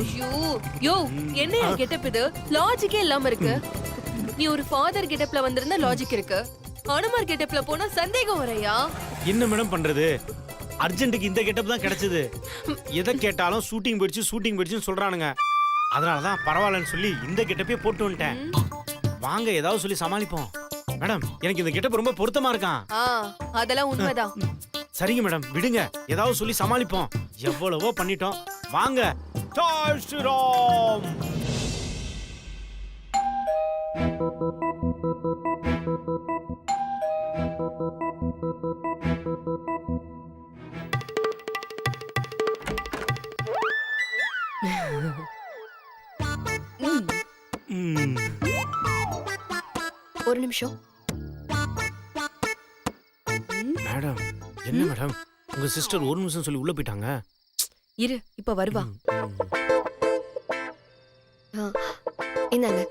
ஐயோ யோ என்ன கெட்டப் இது லாஜிக்கே இல்லாம இருக்கு. நீ ஒரு ஃபாதர் கெட்டப்ல வந்திருந்தா லாஜிக் இருக்கு. அனுமார் கெட்டப்ல போனா சந்தேகம் வரையா? என்ன மேடம் பண்றது? அர்ஜென்ட்டுக்கு இந்த கெட்டப் தான் கிடைச்சது. எதை கேட்டாலும் ஷூட்டிங் போயிடுச்சுன்னு சொல்றானுங்க. அதனாலதான் பரவாயில்லன்னு சொல்லி இந்த கெட்டப்பே போட்டு வந்துட்டேன். வாங்க ஏதாவது சொல்லி சமாளிப்போம். மேடம் எனக்கு இந்த கெட்டப் ரொம்ப பொருத்தமா இருக்கான். அதெல்லாம் உண்மைதான். சரிங்க மேடம் விடுங்க, ஏதாவது சொல்லி சமாளிப்போம். எவ்வளவோ பண்ணிட்டோம், வாங்க. ஜெய் ஸ்ரீராம். ஒரு நிமிஷம் மேடம். என்ன மேடம் உங்க சிஸ்டர் ஒரு நிமிஷம் சொல்லி உள்ள போயிட்டாங்க. இரு இப்ப வருவா. இந்தாங்க.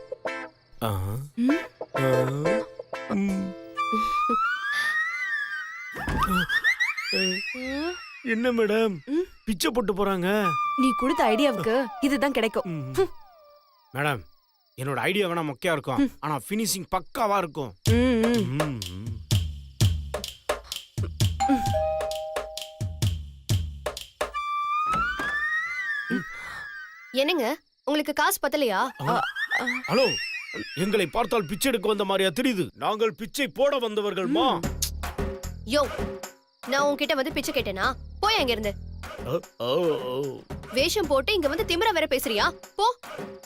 என்ன மேடம் பிச்சை போட்டு போறாங்க? நீ கொடுத்த ஐடியாவுக்கு இதுதான் கிடைக்கும். மேடம் என்னோட ஐடியா வேணா மொக்கையா இருக்கும், ஆனா ஃபினிஷிங் பக்காவா இருக்கும். என்னங்க உங்களுக்கு காசு பத்தலையா? ஹலோ, எங்களை பார்த்தால் பிச்சை எடுக்க வந்த மாதிரியா தெரியுது? நாங்கள் பிச்சை போட வந்தவர்கள்மா. யோ, நான் உன்கிட்ட வந்து பிச்சை கேட்டேனா? போய் அங்க இருந்து. வேஷம் போட்டு இங்க வந்து திமிரா வேற பேசுறியா? போ.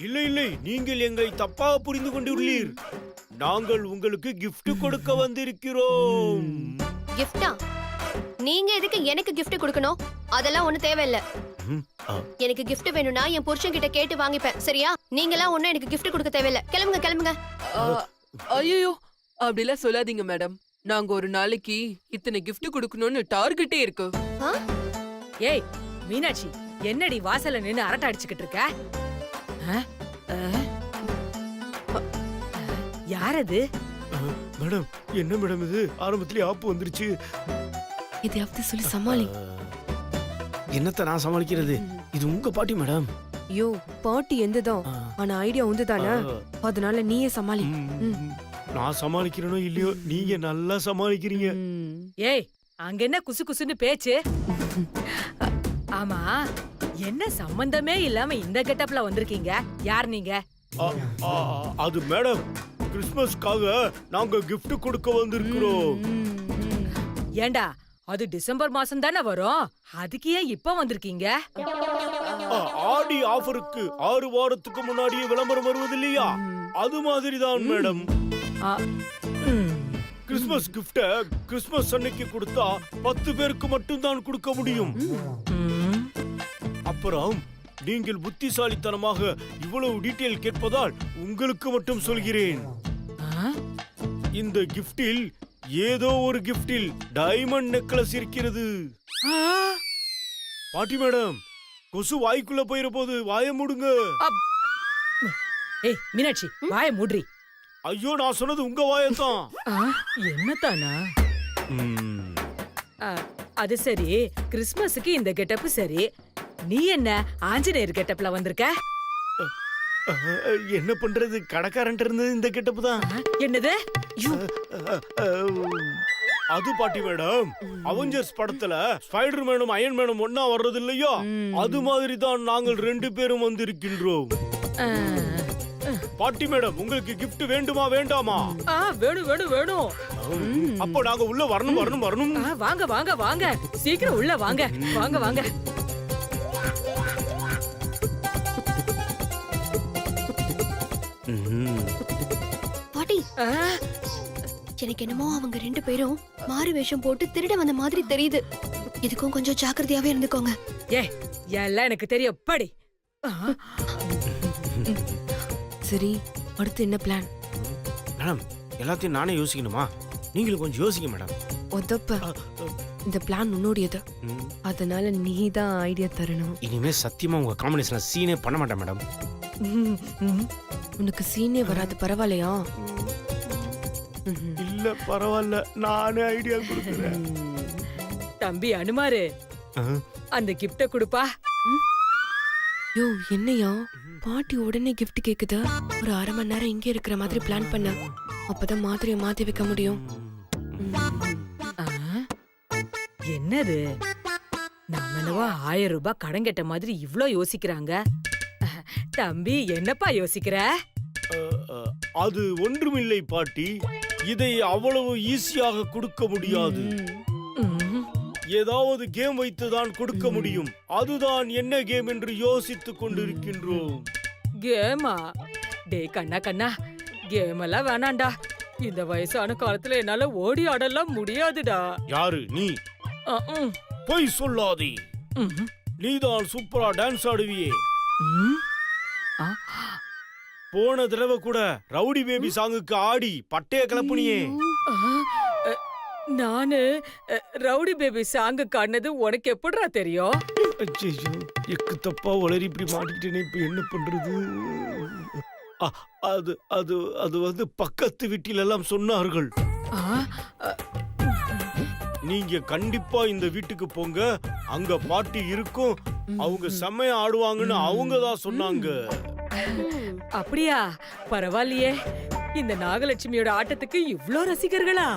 இல்லை, நீங்கள் எங்களை தப்பாக புரிந்து கொண்டுள்ளீர். நாங்கள் உங்களுக்கு gift கொடுக்க வந்திருக்கிறோம். கிஃப்டா? நீங்க எதுக்கு எனக்கு gift கொடுக்கணும்? அதெல்லாம் ஒண்ணு தேவையில்ல. எனக்கு gift வேணும்னா என் புருஷன் கிட்ட கேட்டு வாங்கிப்பேன், சரியா? நீங்கலாம் ஒண்ணும் எனக்கு gift கொடுக்க தேவையில்ல. கிளம்புங்க. ஐயோ அப்படிலாம் சொல்லாதீங்க மேடம். நாங்க ஒரு நாளைக்கு இத்தனை gift கொடுக்கணும்னு டார்கெட்டே இருக்கு. ஏய் மீனாட்சி, என்னடி வாசல்ல நின்னு அரட்டை அடிச்சுக்கிட்டு இருக்க? யாரது? மேடம் என்ன மேடம் இது? ஆரம்பத்திலே ஆப்பு வந்துருச்சு. இதையாவது சொல்லி சமாளி. என்னத்த நான் சமாளிக்கிறது? இது உங்க பாட்டி மேடம். ஐயோ பாட்டி எந்ததான், ஆனா ஐடியா உந்துதானே, அதனால நீயே சமாளி. நான் சமாளிக்கிறேனோ இல்லையோ, நீங்க நல்லா சமாளிக்கிறீங்க. ஏய் அங்க என்ன குசு குசுன்னு பேச்சு? ஆமா, என்ன சம்பந்தமே இல்லாம இந்த கெட்டப்ல வந்திருக்கீங்க? யார் நீங்க? அது மேடம் கிறிஸ்மஸ்க்காக நாங்க gift கொடுக்க வந்திருக்கிறோம். ஏண்டா அது டிசம்பர் மாசம் தானே வரும், அதுக்கு ஏன் இப்ப வந்திருக்கீங்க? ஆடி ஆஃபருக்கு 6 வாரத்துக்கு முன்னாடியே விளம்பரம் வருவது இல்லையா, அது மாதிரி தான் மேடம். கிறிஸ்மஸ் கிஃப்ட கிறிஸ்மஸ் அன்னைக்கு கொடுத்தா 10 பேருக்கு மட்டும் தான் கொடுக்க முடியும். அப்புறம் நீங்கள் புத்திசாலித்தனமாக இவ்வளவு டீடைல் கேட்பதால் உங்களுக்கு மட்டும் சொல்கிறேன். இந்த கிஃப்டில் ஏதோ ஒரு கிஃப்டில் டைமண்ட் நெக்லஸ் இருக்கிறது. பாட்டி மேடம், கொசு வாய்க்குள்ள போயிர போது வாய மூடுங்க. ஏய் மீனாட்சி, வாய மூடுறி. ஐயோ, நான் சொன்னது உங்க வாயத்தான். என்னத்தானா? அது சரி, கிறிஸ்மஸுக்கு இந்த கெட்டப் சரி, நீ என்ன ஆஞ்சநேயர் கெட்டப்ல வந்திருக்க? என்ன பண்றது, கடைக்காரன் இருந்தது இந்த கெட்டப் தான். என்னது? அது பாட்டி மேடம், அவெஞ்சர்ஸ் படத்துல ஸ்பைடர் மேனும் அயன் மேனும் ஒன்னா வர்றது இல்லையா, அது மாதிரி தான் நாங்கள் 2 பேரும் வந்திருக்கின்றோம். பாட்டி மேடம், உங்களுக்கு gift வேண்டுமா வேண்டாமா? வேணும். அப்போ நாங்க உள்ள வரணும். வாங்க சீக்கிரம் உள்ள வாங்க. பாட்டி, எனக்கு என்னமோ அவங்க 2 பேரும் மாறு வேஷம் போட்டு திருட வந்த மாதிரி தெரியுது. இதுக்கும் கொஞ்சம் ஜாக்கிரதையாவே இருந்துக்கோங்க. எல்லாம் எனக்கு தெரியும், படி. சரி, அடுத்து என்ன பிளான்? மேடம் எல்லாத்தையும் நானே யோசிக்கணுமா? நீங்களும் கொஞ்சம் யோசிங்க மேடம். ஒதப்ப இந்த பிளான் உன்னோடியது, அதனால நீ தான் ஐடியா தரணும். இனிமே சத்தியமா உங்க காம்பினேஷன்ல சீனே பண்ண மாட்டேன் மேடம். உனக்கு சீனே வராது, பரவாயில்லையா? இல்ல பரவாயில்ல, நானே ஐடியா கொடுக்குறேன். தம்பி அனுமாரு, அந்த கிஃப்ட குடுப்பா. யோ என்னையா பாட்டி உடனே gift கேக்குது. ஒரு அரை மணி நேரம் இங்கே இருக்கிற மாதிரி பிளான் பண்ண. அப்பதான் மாத்திரையை மாத்தி வைக்க முடியும். ஆ? என்னது நாம என்னவா 1000 ரூபாய் கடன் கெட்ட மாதிரி இவ்ளோ யோசிக்கிறாங்க. தம்பி என்னப்பா யோசிக்கிற? அது ஒன்றுமில்லை பாட்டி, இதை அவ்வளவு ஈஸியாக கொடுக்க முடியாது. ம், ஏதாவது கேம் வைத்துதான் கொடுக்க முடியும். அதுதான் என்ன கேம் என்று யோசித்துக் கொண்டிருக்கின்றோம். கேமா? டேய் கண்ணா கண்ணா, கேம் எல்லாம் வேணாண்டா. இந்த வயசான காலத்துல என்னால ஓடி ஆடலாம் முடியாதுடா. யாரு நீ? ம், பொய் சொல்லாதே. ம், நீதான் சூப்பரா டான்ஸ் ஆடுவியே. ம். ஆ, போன தடவை கூட ரவுடி பேபி சாங்குக்கு ஆடி பட்டைய கிளப்புனியே. ஆ, நானு ரவுடி பேபி சாங்கு காணது உனக்கு எப்படிடா தெரியும்? அச்சச்சோ, எக்கு தப்பா உளறி இப்படி மாட்டிக்கிட்டேனே, இப்ப என்ன பண்றது? அது அது அது வந்து பக்கத்து வீட்டில் எல்லாம் சொன்னார்கள். ஆ, நீங்க கண்டிப்பா இந்த வீட்டுக்கு போங்க, அங்க பாட்டி இருக்கும், அவங்க செம்மையா ஆடுவாங்கன்னு அவங்க தான் சொன்னாங்க. அப்படியா? பரவாயில்லையே, இந்த நாகலட்சுமியோட ஆட்டத்துக்கு இவ்ளோ ரசிகர்களா?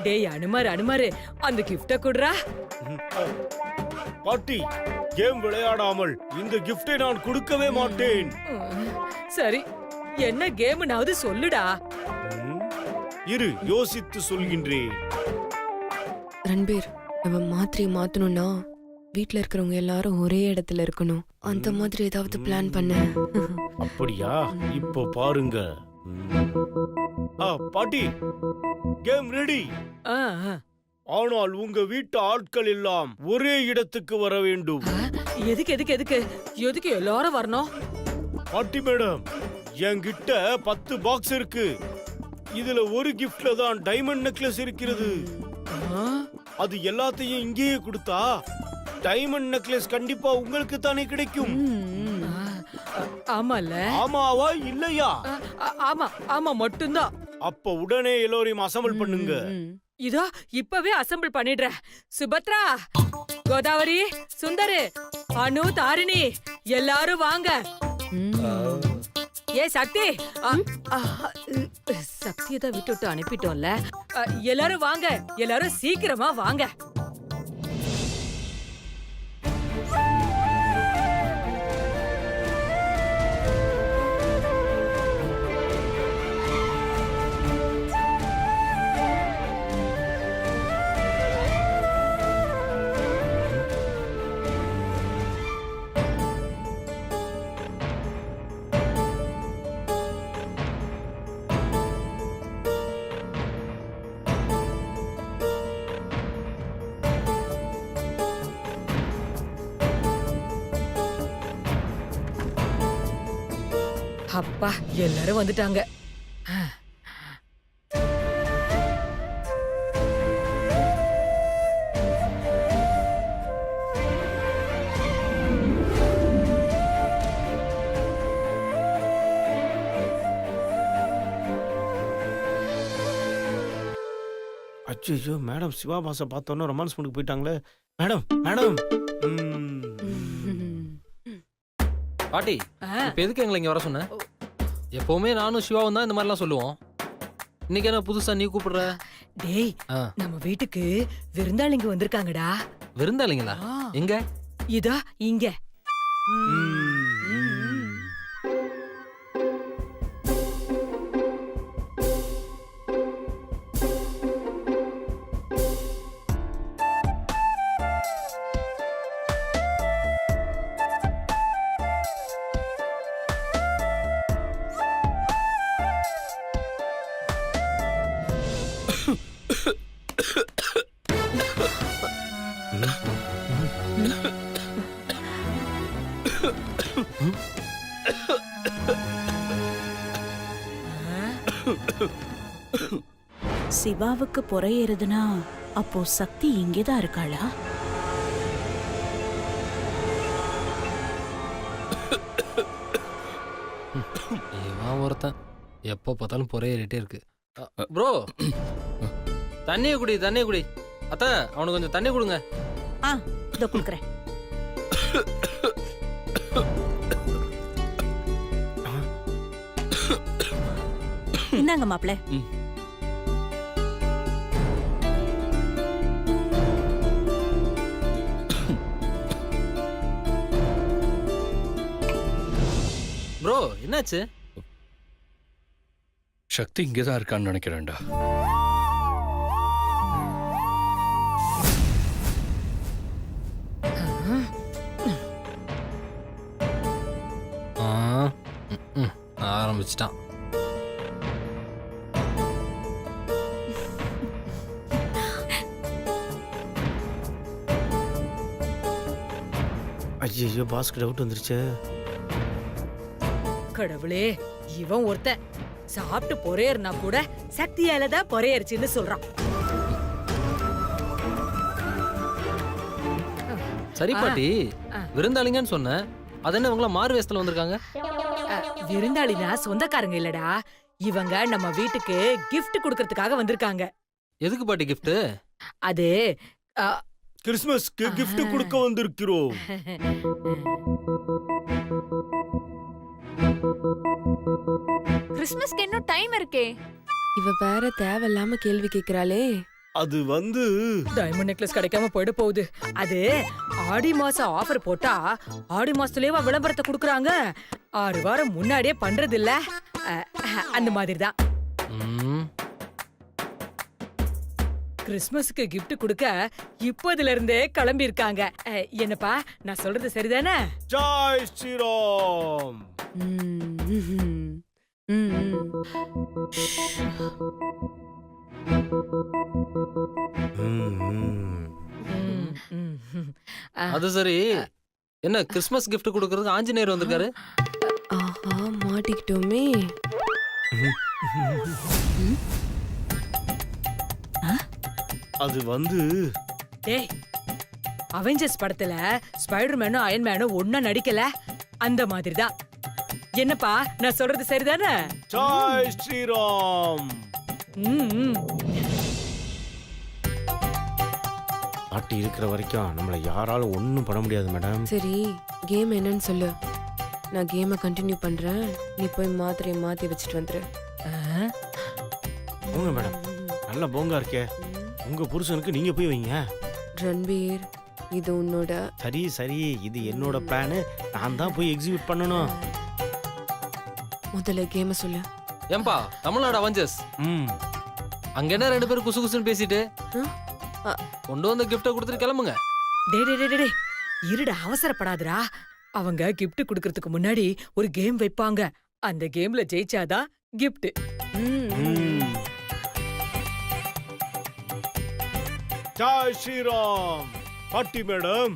டேய் அனுமாரு அனுமாரு, அந்த கிஃப்ட குடுறா. பாட்டி, கேம் விளையாடாமல் இந்த கிஃப்டை நான் கொடுக்கவே மாட்டேன். சரி, என்ன கேம்னாவது சொல்லுடா. இரு, யோசித்து சொல்கின்றேன். ரன்பீர், நம்ம மாத்திரையை மாத்தணும்னா வீட்ல இருக்கிறவங்க எல்லாரும் ஒரே இடத்துல இருக்கணும். அந்த மாதிரி ஏதாவது பிளான் பண்ண. அப்படியா? இப்போ பாருங்க. பாட்டி, கேம் ரெடி. ஆ, ஆ. ஆனால் உங்க வீட்டு ஆட்கள் எல்லாம் ஒரே இடத்துக்கு வர வேண்டும். எதுக்கு எதுக்கு எதுக்கு எதுக்கு எல்லாரும் வரணும்? பாட்டி மேடம், என்கிட்ட 10 பாக்ஸ் இருக்கு. இதுல ஒரு கிஃப்ட்ல தான் டைமண்ட் நெக்லஸ் இருக்கிறது. ஆ, அது எல்லாத்தையும் இங்கேயே கொடுத்தா டைமண்ட் நெக்லஸ் கண்டிப்பா உங்களுக்கு தானே கிடைக்கும். ஆமால. ஆமாவா இல்லையா? ஆமா ஆமா மட்டும்தான். அப்ப உடனே எல்லோரையும் அசம்பிள் பண்ணுங்க. இதோ இப்பவே அசெம்பிள் பண்ணிடுறேன். சுபத்ரா, கோதாவரி, சுந்தரு, அனு, தாரிணி எல்லாரும் வாங்க. ஏ சக்தி, சக்தியை தான் விட்டு அனுப்பிட்டோம்ல. எல்லாரும் வாங்க, எல்லாரும் சீக்கிரமா வாங்க. அப்பா, எல்லாரும் வந்துட்டாங்க. அச்சோ, மேடம் சிவா பாச பார்த்தோன்னு ரொமான்ஸ் பண்ணுக்கு போயிட்டாங்களே. Madam madam. பாட்டி, இப்ப எதுக்கு எங்களை இங்க வர சொன்ன? எப்பவுமே நானும் சிவாவும் தான் இந்த மாதிரிலாம் சொல்லுவோம். இன்னைக்கு என்ன புதுசா நீ கூப்பிடுற? டேய், நம்ம வீட்டுக்கு விருந்தாளிங்க வந்திருக்காங்கடா. விருந்தாளிங்களா? எங்க? இதா இங்க. சிவாவுக்கு பொறையேறுதுன்னா அப்போ சக்தி இங்கேதான் இருக்காளா? இவன் ஒருத்தன் எப்போ பார்த்தாலும் பொறையேறிட்டே இருக்கு. ப்ரோ, தண்ணியை குடி, தண்ணியை குடி. அத்தை, அவனுக்கு கொஞ்சம் தண்ணி கொடுங்க. இதோ குடுக்குறேன். இந்தாங்க மாப்பிள. ப்ரோ என்னாச்சு? சக்தி இங்கதான் இருக்கான்னு நினைக்கிறேன்டா. ஆரம்பிச்சிட்டான். ஐயோ பாஸ்க்கு டவுட் வந்துருச்சு. கடவுளே, இவன் ஒருத்தன் சாப்பிட்டு பொறையர்னா கூட சக்தியால தான் பொறையரிச்சுன்னு சொல்றான். சரி பாட்டி, விருந்தாளிங்கன்னு சொன்னேன். அது என்ன இவங்கள மாறு வேஷத்துல வந்திருக்காங்க? விருந்தாளினா சொந்தக்காரங்க இல்லடா, இவங்க நம்ம வீட்டுக்கு gift குடுக்கறதுக்காக வந்திருக்காங்க. எதுக்கு பாட்டி கிஃப்ட்? அது கிறிஸ்மஸ்க்கு gift கொடுக்க வந்திருக்கிறோம். கிறிஸ்மஸ்க்கு இன்னும் டைம் இருக்கே. இவ வேற தேவையில்லாம கேள்வி கேக்குறாளே. அது வந்து டைமண்ட் நெக்லஸ் கிடைக்காம போயிட போகுது. அது ஆடி மாசம் ஆஃபர் போட்டா ஆடி மாசத்துலயே விளம்பரத்தை குடுக்குறாங்க. 6 வாரம் முன்னாடியே பண்றது இல்ல, அந்த மாதிரி தான். கிறிஸ்மஸ்க்கு gift கொடுக்க இப்போதுல இருந்தே கிளம்பி இருக்காங்க. என்னப்பா நான் சொல்றது சரிதானே? ஜெய் ஸ்ரீராம். அது சரி, என்ன கிறிஸ்மஸ் gift கொடுக்கறதுக்கு ஆஞ்சநேயர் வந்திருக்காரு? ஆஹா, மாட்டிக்கிட்டோமே. அது வந்து டேய், அவெஞ்சர்ஸ் படத்துல ஸ்பைடர்மேனும் அயன்மேனும் ஒண்ணா நடிக்கல, அந்த மாதிரி தான். என்னப்பா நான் சொல்றது சரிதானே? ஜெய் ஸ்ரீராம். பாட்டி இருக்கிற வரைக்கும் நம்மள யாராலும் ஒண்ணும் பண்ண முடியாது மேடம். சரி, கேம் என்னன்னு சொல்லு. நான் கேமை கண்டினியூ பண்றேன். நீ போய் மாத்திரையை மாத்தி வச்சுட்டு வந்துரு. போங்க மேடம், நல்ல போங்கா இருக்கே. உங்க புருஷனுக்கு நீங்க போய் வைங்க. ரன்பீர், இது உன்னோட. சரி சரி, இது என்னோட பிளான். நான் தான் போய் எக்ஸிக்யூட் பண்ணணும். முதல்ல கேமை சொல்லு. ஏம்பா தமிழ்நாடு அவெஞ்சர்ஸ், அங்க என்ன 2 பேரும் குசு குசுன்னு பேசிட்டு கொண்டு வந்த கிஃப்ட கொடுத்துட்டு கிளம்புங்க. டே இருடா, அவசரப்படாதடா. அவங்க gift குடுக்கறதுக்கு முன்னாடி ஒரு கேம் வைப்பாங்க. அந்த கேம்ல ஜெயிச்சாதான் gift. ஜெய் ஸ்ரீராம். பாட்டி மேடம்,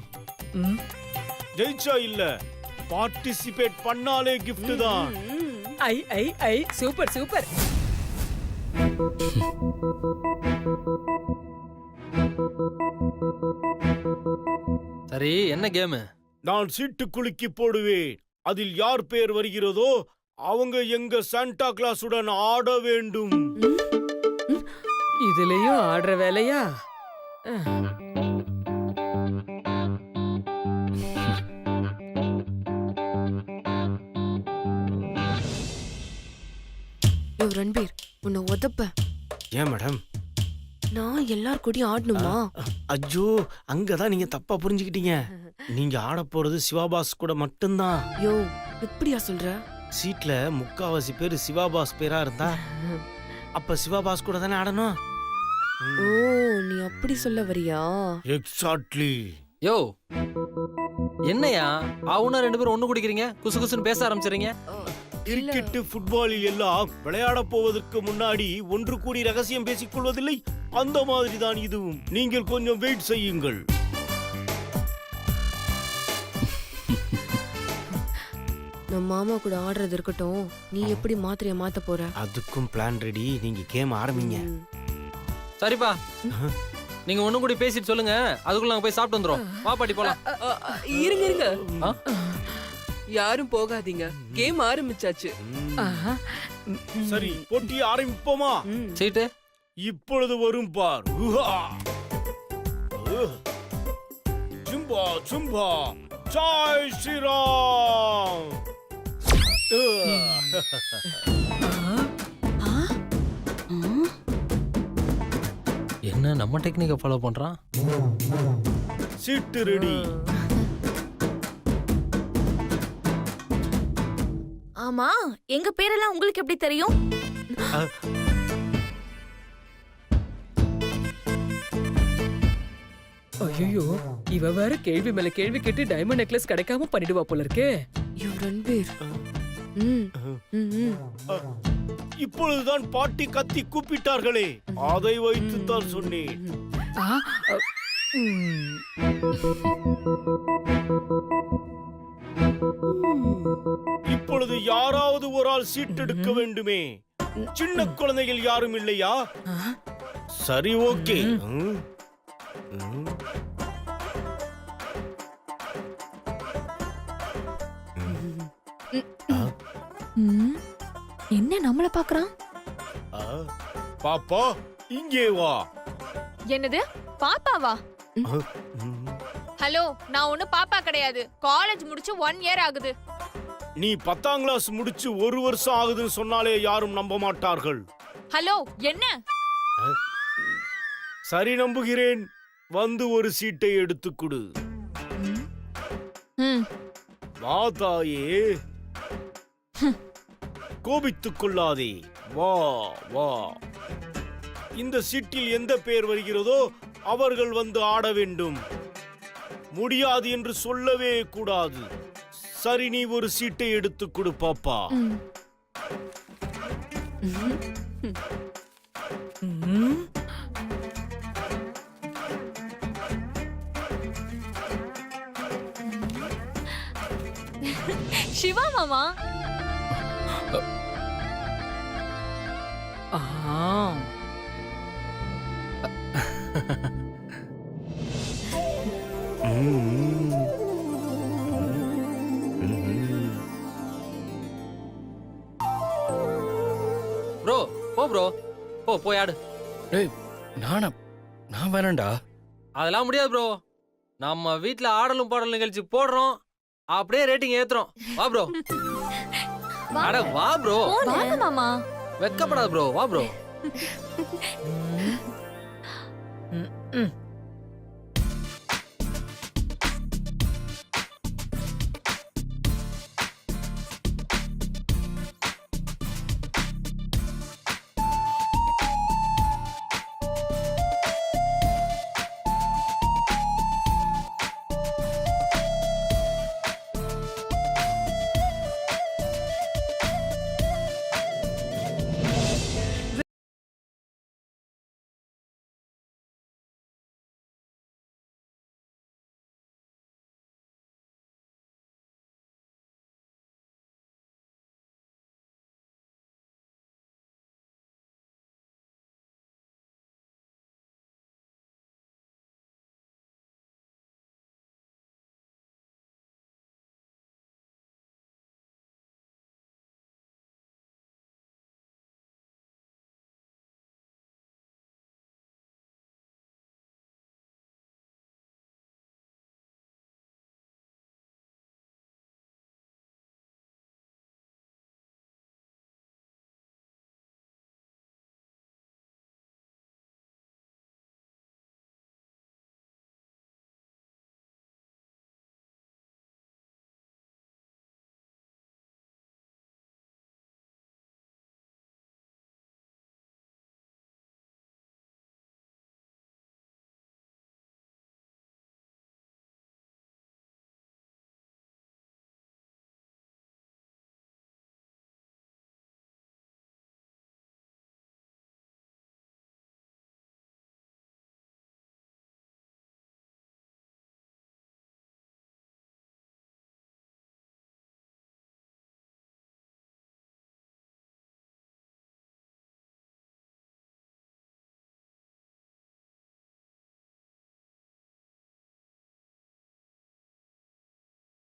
ஜெயிச்சா இல்ல, பார்ட்டிசிபேட் பண்ணாலே gift தான். ஐ ஐ ஐ, சூப்பர் சூப்பர். சரி, என்ன கேம்? நான் சீட்டு குலுக்கி போடுவேன். அதில் யார் பேர் வருகிறதோ அவங்க எங்க சாண்டா கிளாஸுடன் ஆட வேண்டும். இதுலயும் ஆடுற வேலையா? ரன்பீர், உன்னை உதப்ப. ஏன் மேடம்? நான் எல்லார் கூடயும் ஆடணுமா? ஐயோ, அங்கதான் நீங்க தப்பா புரிஞ்சுக்கிட்டீங்க. நீங்க ஆட போறது சிவாபாஸ் கூட மட்டும்தான். யோ, எப்படியா சொல்ற? சீட்ல முக்காவாசி பேர் சிவாபாஸ் பேரா இருந்தா அப்ப சிவாபாஸ் கூட தானே ஆடணும். ஓ, நீ அப்படி சொல்ல வரியா? எக்ஸாக்ட்லி. யோ, என்னையா ஆவுனா 2 பேரும் ஒண்ணு குடிக்கிறீங்க, குசு குசுன்னு பேச ஆரம்பிச்சறீங்க? கிரிக்கெட், ஃபுட்பாலில் எல்லாம் விளையாட போவதற்கு முன்னாடி ஒன்று கூடி ரகசியம் பேசிக் கொள்வதில்லை, அந்த மாதிரி தான் இதுவும். நீங்கள் கொஞ்சம் வெயிட் செய்யுங்கள். நம்ம மாமா கூட ஆடுறது இருக்கட்டும், நீ எப்படி மாத்திரைய மாத்த போற? அதுக்கும் பிளான் ரெடி. நீங்க கேம் ஆரம்பிங்க. சரிப்பா, நீங்க ஒண்ணு கூடி பேசிட்டு சொல்லுங்க, அதுக்குள்ள நாங்க போய் சாப்பிட்டு வந்துறோம். வா பாட்டி போலாம். இருங்க ஆ? யாரும் போகாதீங்க, கேம் ஆரம்பிச்சாச்சு. சரி, போட்டி ஆரம்பிப்போமா? சீட்டு இப்பொழுது வரும் பார். உஹா! ஜிம் சும்பா சும்பா ஜாய் ஸ்ரீராம். என்ன நம்ம டெக்னிக்கை ஃபாலோ பண்றான்? சீட்டு ரெடி. ஆமா, எங்க பேரெல்லாம் உங்களுக்கு எப்படி தெரியும்? ஐயோ, இவ வேற கேள்வி மேல கேள்வி கேட்டு டைமண்ட் நெக்லஸ் கிடைக்காம பண்ணிடுவா போல இருக்கே. யோ ரன்பீர். இப்பொழுதுதான் பாட்டி கத்தி கூப்பிட்டார்களே, அதை வைத்து தான் சொன்னேன். ஆ, ம். இப்பொழுது யாராவது ஒரு ஆள் சீட் எடுக்க வேண்டுமே. சின்ன குழந்தைகள் யாரும் இல்லையா? சரி, ஓகே. என்ன நம்மள பாக்குறான்? பாப்பா இங்கே வா. என்னது பாப்பாவா? ஹலோ, நான் ஒண்ணு பாப்பா கிடையாது. காலேஜ் முடிச்சு 1 இயர் ஆகுது. நீ 10ஆம் கிளாஸ் முடிச்சு 1 வருஷம் ஆகுதுன்னு சொன்னாலே யாரும் நம்ப மாட்டார்கள். ஹலோ, என்ன? சரி, நம்புகிறேன். வந்து ஒரு சீட்டை எடுத்துக் கொடு. வா தாயே, கோபித்துக் கொள்ளாதே. வா வா. இந்த சீட்டில் எந்த பெயர் வருகிறதோ அவர்கள் வந்து ஆட வேண்டும். முடியாது என்று சொல்லவே கூடாது. சரி, நீ ஒரு சீட்டை எடுத்துக் கொடு பாப்பா. சிவா மாமா. ஆ. ப்ரோ போ ப்ரோ, போய் ஆடு. டேய், நான் வேணாண்டா. அதெல்லாம் முடியாது ப்ரோ. நம்ம வீட்ல ஆடலும் பாடலும் நிகழ்ச்சி போடுறோம், அப்படியே ரேட்டிங் ஏத்துறோம். வா ப்ரோ. அட வா ப்ரோ. வாங்க மாமா. வெக்கப்படாத ப்ரோ, வா ப்ரோ. ம்.